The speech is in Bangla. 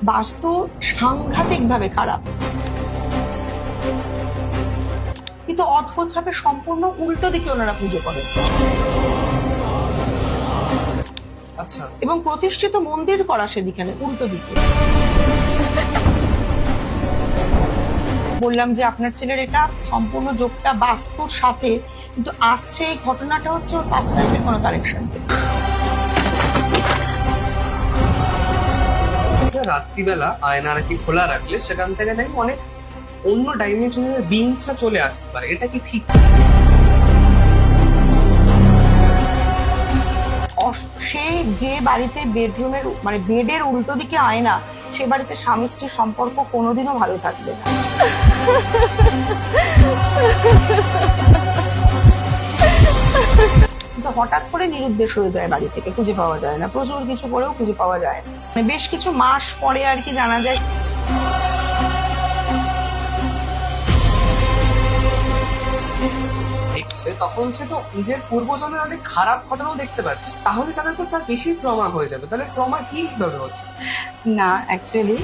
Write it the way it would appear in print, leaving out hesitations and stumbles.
বাস্তু সাংঘাতিক ভাবে খারাপ, কিন্তু অদ্ভুত ভাবে সম্পূর্ণ উল্টো দিকে ওনারা পুজো করেন। আচ্ছা, এবং প্রতিষ্ঠিত মন্দির করা সেদিকে উল্টো দিকে। বললাম যে আপনার ছেলের এটা সম্পূর্ণ যোগটা বাস্তুর সাথে, কিন্তু আসছে এই ঘটনাটা হচ্ছে ওর পাস্ট লাইফের কোনো কানেকশন থেকে। রাত্রিবেলা আয়না আর কি খোলা রাখলে সেখান থেকে নাকি অনেক অন্য ডাইমেনশনের বিংসরা চলে আসতে পারে, এটা কি ঠিক? সে যে বাড়িতে বেডরুমের মানে বেডের উল্টো দিকে আয়না, সে বাড়িতে স্বামী স্ত্রীর সম্পর্ক কোনোদিনও ভালো থাকবে না। কিন্তু হঠাৎ করে নিরুদ্দেশ হয়ে যায়, বাড়ি থেকে খুঁজে পাওয়া যায় না, প্রচুর কিছু করেও খুঁজে পাওয়া যায় না। মানে বেশ কিছু মাস পরে আর কি জানা যায়। দেখছে তখন সে তো নিজের পূর্বজন্মের অনেক খারাপ ঘটনাও দেখতে পাচ্ছে, তাহলে তাদের তো তার বেশি ট্রমা হয়ে যাবে, তাহলে ট্রমা হিল কিভাবে হচ্ছে? না, অ্যাকচুয়ালি